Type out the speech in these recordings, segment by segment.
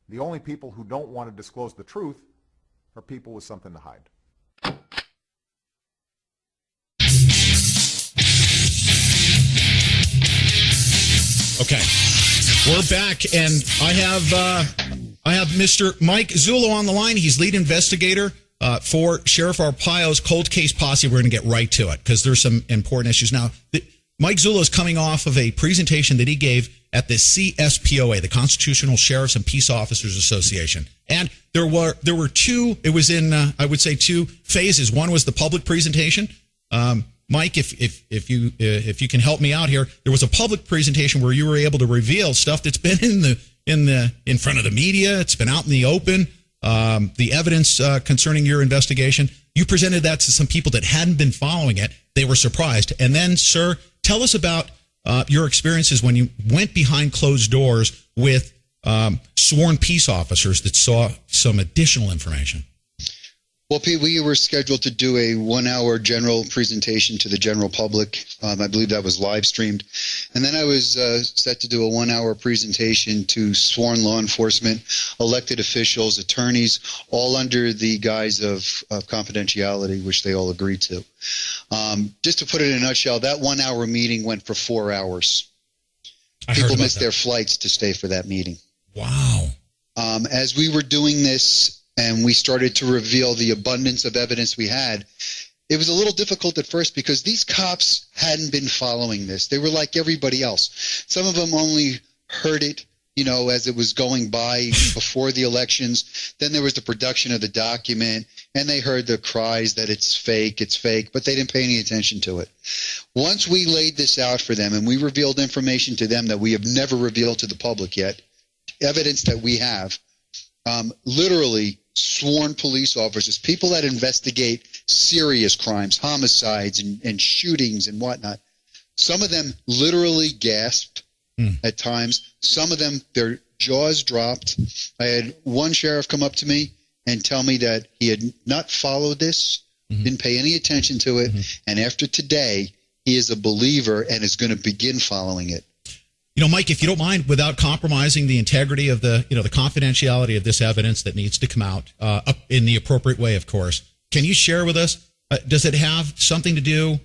The only people who don't want to disclose the truth are people with something to hide. Okay, we're back, and I have Mr. Mike Zullo on the line. He's lead investigator for Sheriff Arpaio's cold case posse. We're going to get right to it because there's some important issues. Now, Mike Zullo is coming off of a presentation that he gave at the CSPOA, the Constitutional Sheriffs and Peace Officers Association. And there were two, it was in, I would say, two phases. One was the public presentation. Mike, if you can help me out here, there was a public presentation where you were able to reveal stuff that's been in front of the media. It's been out in the open. The evidence concerning your investigation. You presented that to some people that hadn't been following it. They were surprised. And then, sir, tell us about your experiences when you went behind closed doors with sworn peace officers that saw some additional information. Well, Pete, we were scheduled to do a 1-hour general presentation to the general public. I believe that was live streamed. And then I was set to do a 1-hour presentation to sworn law enforcement, elected officials, attorneys, all under the guise of confidentiality, which they all agreed to. Just to put it in a nutshell, that 1-hour meeting went for 4 hours. People missed their flights to stay for that meeting. Wow. As we were doing this, and we started to reveal the abundance of evidence we had, it was a little difficult at first because these cops hadn't been following this. They were like everybody else. Some of them only heard it, as it was going by before the elections. Then there was the production of the document, and they heard the cries that it's fake, but they didn't pay any attention to it. Once we laid this out for them and we revealed information to them that we have never revealed to the public yet, evidence that we have, literally sworn police officers, people that investigate serious crimes, homicides and shootings and whatnot. Some of them literally gasped at times. Some of them, their jaws dropped. I had one sheriff come up to me and tell me that he had not followed this, didn't pay any attention to it, and after today, he is a believer and is going to begin following it. Mike, if you don't mind, without compromising the integrity of the confidentiality of this evidence that needs to come out in the appropriate way, of course, can you share with us, does it have something to do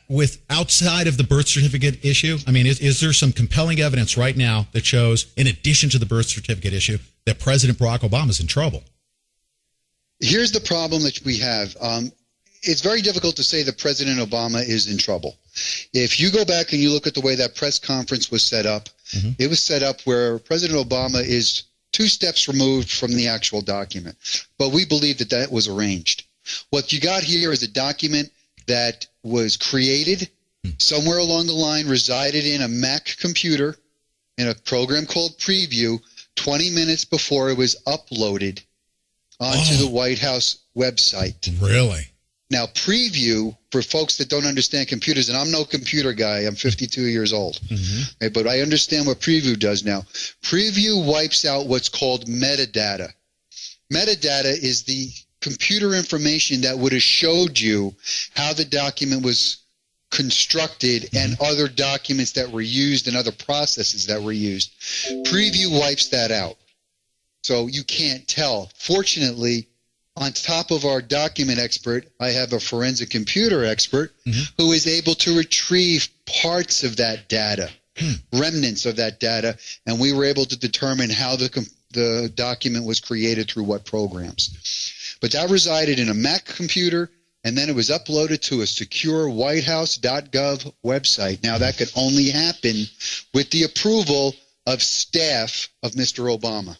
with outside of the birth certificate issue? I mean, is there some compelling evidence right now that shows, in addition to the birth certificate issue, that President Barack Obama is in trouble? Here's the problem that we have. It's very difficult to say that President Obama is in trouble. If you go back and you look at the way that press conference was set up, it was set up where President Obama is 2 steps removed from the actual document. But we believe that that was arranged. What you got here is a document that was created somewhere along the line, resided in a Mac computer in a program called Preview 20 minutes before it was uploaded onto the White House website. Really? Now, Preview, for folks that don't understand computers, and I'm no computer guy, I'm 52 years old, okay, but I understand what Preview does now. Preview wipes out what's called metadata. Metadata is the computer information that would have showed you how the document was constructed and other documents that were used and other processes that were used. Preview wipes that out. So you can't tell. Fortunately, on top of our document expert, I have a forensic computer expert who is able to retrieve parts of that data, remnants of that data, and we were able to determine how the document was created through what programs. But that resided in a Mac computer, and then it was uploaded to a secure whitehouse.gov website. Now, that could only happen with the approval of staff of Mr. Obama.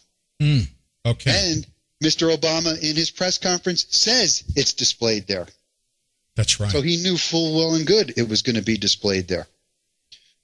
Okay. And Mr. Obama, in his press conference, says it's displayed there. That's right. So he knew full well and good it was going to be displayed there.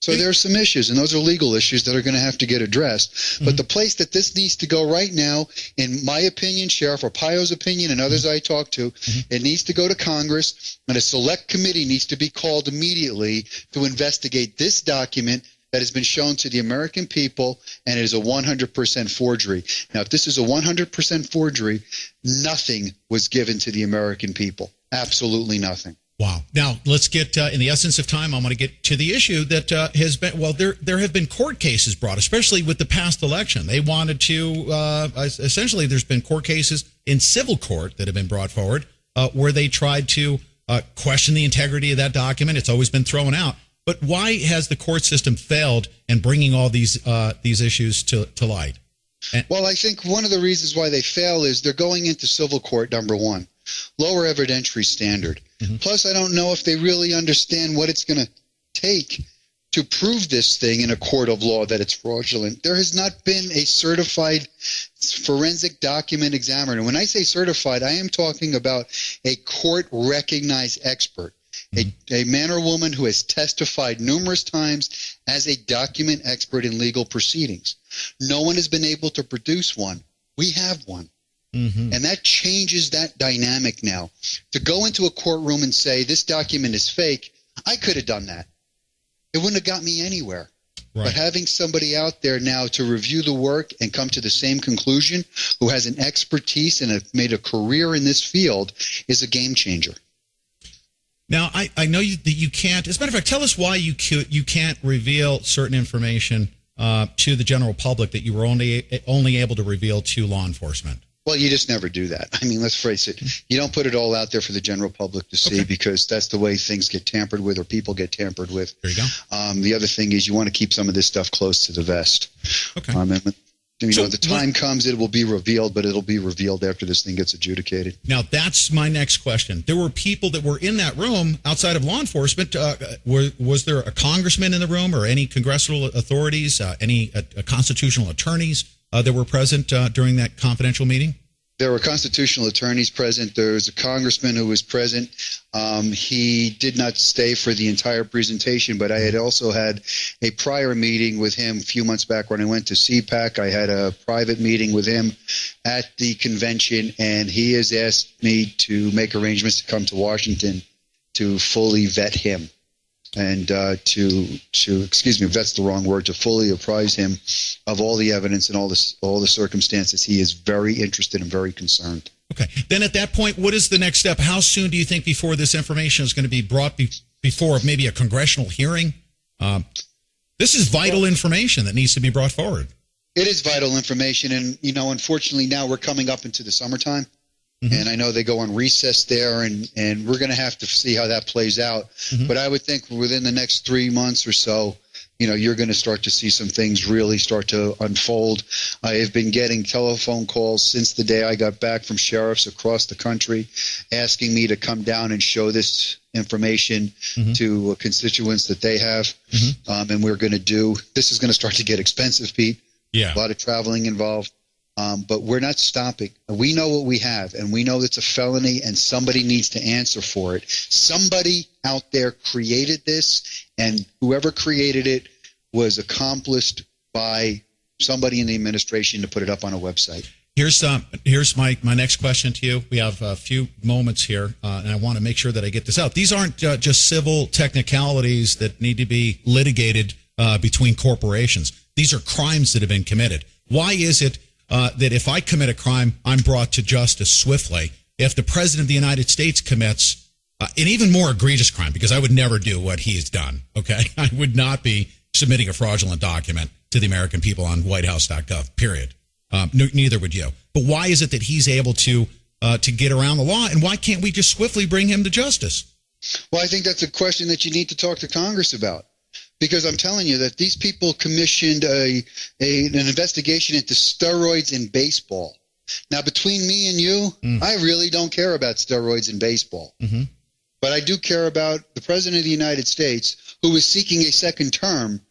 So there are some issues, and those are legal issues that are going to have to get addressed. But the place that this needs to go right now, in my opinion, Sheriff Arpaio's opinion, and others I talk to, it needs to go to Congress, and a select committee needs to be called immediately to investigate this document that has been shown to the American people, and it is a 100% forgery. Now, if this is a 100% forgery, nothing was given to the American people. Absolutely nothing. Wow. Now, let's get, in the essence of time, I want to get to the issue that has been, well, there have been court cases brought, especially with the past election. They wanted to, essentially, there's been court cases in civil court that have been brought forward where they tried to question the integrity of that document. It's always been thrown out. But why has the court system failed in bringing all these issues to light? Well, I think one of the reasons why they fail is they're going into civil court, number one. Lower evidentiary standard. Mm-hmm. Plus, I don't know if they really understand what it's going to take to prove this thing in a court of law that it's fraudulent. There has not been a certified forensic document examiner. And when I say certified, I am talking about a court-recognized expert, a man or woman who has testified numerous times as a document expert in legal proceedings. No one has been able to produce one. We have one. Mm-hmm. And that changes that dynamic now. To go into a courtroom and say this document is fake, I could have done that. It wouldn't have got me anywhere. Right. But having somebody out there now to review the work and come to the same conclusion, who has an expertise and made a career in this field, is a game changer. Now, I know that you can't. As a matter of fact, tell us why you can't reveal certain information to the general public that you were only able to reveal to law enforcement. Well, you just never do that. I mean, let's face it. You don't put it all out there for the general public to see because that's the way things get tampered with or people get tampered with. There you go. The other thing is you want to keep some of this stuff close to the vest. Okay. The time comes, it will be revealed, but it'll be revealed after this thing gets adjudicated. Now, that's my next question. There were people that were in that room outside of law enforcement. Was there a congressman in the room or any congressional authorities, any constitutional attorneys that were present during that confidential meeting? There were constitutional attorneys present. There was a congressman who was present. He did not stay for the entire presentation, but I had also had a prior meeting with him a few months back when I went to CPAC. I had a private meeting with him at the convention, and he has asked me to make arrangements to come to Washington to fully vet him. And that's the wrong word, to fully apprise him of all the evidence and all the circumstances. He is very interested and very concerned. Okay. Then at that point, what is the next step? How soon do you think before this information is going to be brought before maybe a congressional hearing? This is vital information that needs to be brought forward. It is vital information. And, unfortunately now we're coming up into the summertime. Mm-hmm. And I know they go on recess there, and we're going to have to see how that plays out. Mm-hmm. But I would think within the next 3 months or so, you're going to start to see some things really start to unfold. I have been getting telephone calls since the day I got back from sheriffs across the country asking me to come down and show this information mm-hmm. to constituents that they have. Mm-hmm. And we're going to do – this is going to start to get expensive, Pete. Yeah. A lot of traveling involved. But we're not stopping. We know what we have, and we know it's a felony, and somebody needs to answer for it. Somebody out there created this, and whoever created it was accomplished by somebody in the administration to put it up on a website. Here's my next question to you. We have a few moments here, and I want to make sure that I get this out. These aren't just civil technicalities that need to be litigated between corporations. These are crimes that have been committed. Why is it that if I commit a crime, I'm brought to justice swiftly? If the President of the United States commits an even more egregious crime, because I would never do what he's done, okay? I would not be submitting a fraudulent document to the American people on whitehouse.gov, period. Neither would you. But why is it that he's able to get around the law, and why can't we just swiftly bring him to justice? Well, I think that's a question that you need to talk to Congress about. Because I'm telling you that these people commissioned an investigation into steroids in baseball. Now, between me and you, I really don't care about steroids in baseball. Mm-hmm. But I do care about the President of the United States, who is seeking a second term,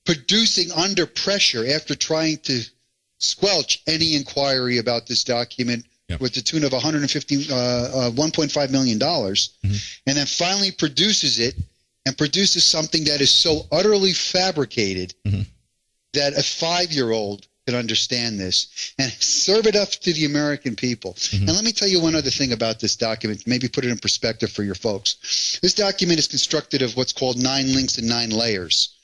producing under pressure after trying to squelch any inquiry about this document with the tune of $1.5 million, mm-hmm. and then finally produces it. And produces something that is so utterly fabricated mm-hmm. that a 5-year-old can understand this and serve it up to the American people. Mm-hmm. And let me tell you one other thing about this document, maybe put it in perspective for your folks. This document is constructed of what's called 9 links and 9 layers.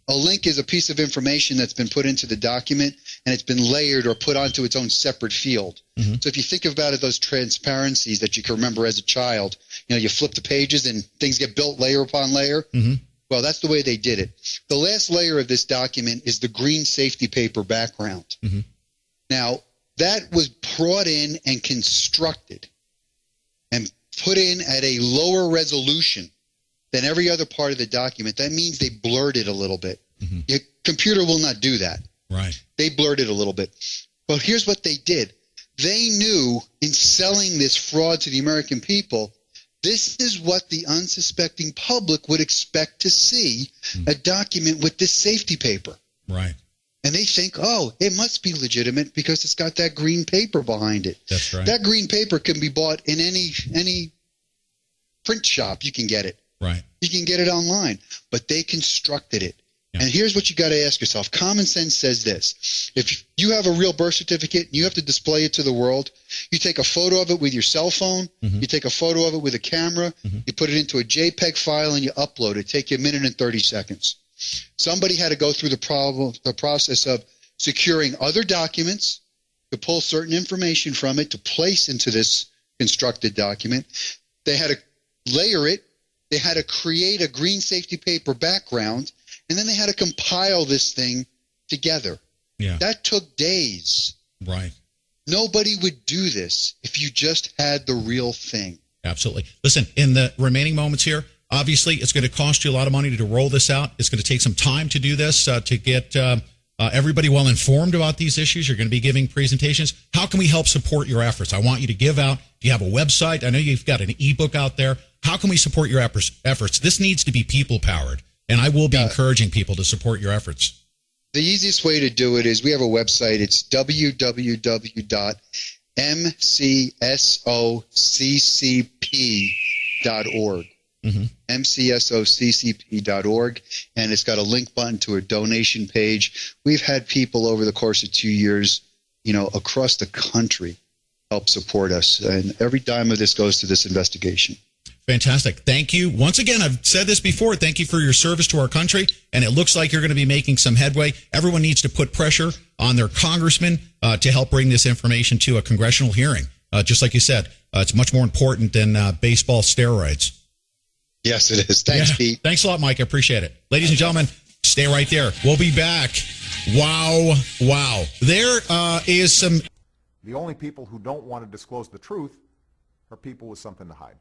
A link is a piece of information that's been put into the document, and it's been layered or put onto its own separate field. So if you think about it, those transparencies that you can remember as a child, you flip the pages and things get built layer upon layer. Well, that's the way they did it. The last layer of this document is the green safety paper background. Now, that was brought in and constructed and put in at a lower resolution than every other part of the document. That means they blurred it a little bit. Your computer will not do that. Right. They blurred it a little bit. But here's what they did. They knew in selling this fraud to the American people, this is what the unsuspecting public would expect to see, a document with this safety paper. Right. And they think, oh, it must be legitimate because it's got that green paper behind it. That's right. That green paper can be bought in any print shop. You can get it. Right. You can get it online. But they constructed it. Yeah. And here's what you got to ask yourself. Common sense says this. If you have a real birth certificate and you have to display it to the world, you take a photo of it with your cell phone, you take a photo of it with a camera, you put it into a JPEG file, and you upload it. Take you a minute and 30 seconds. Somebody had to go through the process of securing other documents to pull certain information from it to place into this constructed document. They had to layer it. They had to create a green safety paper background, and then they had to compile this thing together. Yeah. That took days. Right. Nobody would do this if you just had the real thing. Absolutely. Listen, in the remaining moments here, obviously, it's going to cost you a lot of money to roll this out. It's going to take some time to do this, to get everybody well informed about these issues. You're going to be giving presentations. How can we help support your efforts? I want you to give out. Do you have a website? I know you've got an ebook out there. How can we support your efforts? This needs to be people-powered, and I will be encouraging people to support your efforts. The easiest way to do it is we have a website. It's www.mcsoccp.org. mcsoccp.org, and it's got a link button to a donation page. We've had people over the course of 2 years, across the country help support us, and every dime of this goes to this investigation. Fantastic. Thank you. Once again, I've said this before, thank you for your service to our country, and it looks like you're going to be making some headway. Everyone needs to put pressure on their congressman to help bring this information to a congressional hearing. Just like you said, it's much more important than baseball steroids. Yes, it is. Thanks, Pete. Thanks a lot, Mike. I appreciate it. Ladies and gentlemen, stay right there. We'll be back. Wow. There is some... The only people who don't want to disclose the truth are people with something to hide.